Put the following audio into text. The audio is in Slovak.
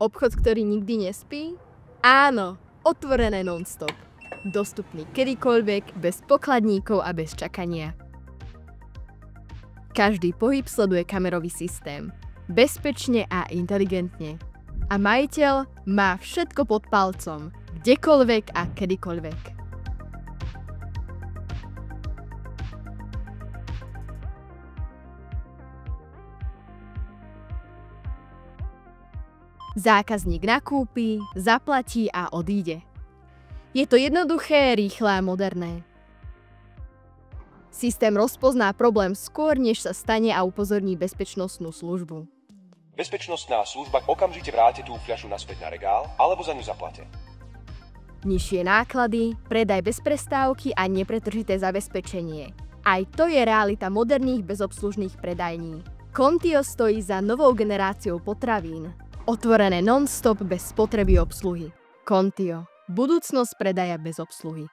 Obchod, ktorý nikdy nespí? Áno, otvorené non-stop. Dostupný kedykoľvek, bez pokladníkov a bez čakania. Každý pohyb sleduje kamerový systém. Bezpečne a inteligentne. A majiteľ má všetko pod palcom. Kdekoľvek a kedykoľvek. Zákazník nakúpi, zaplatí a odíde. Je to jednoduché, rýchle a moderné. Systém rozpozná problém skôr, než sa stane a upozorní bezpečnostnú službu. Bezpečnostná služba okamžite vráti tú fľašu naspäť na regál alebo za ňu zaplate. Nižšie náklady, predaj bez prestávky a nepretržité zabezpečenie. Aj to je realita moderných bezobslužných predajní. Kontio stojí za novou generáciou potravín. Otvorené non-stop bez potreby obsluhy. Kontio. Budúcnosť predaja bez obsluhy.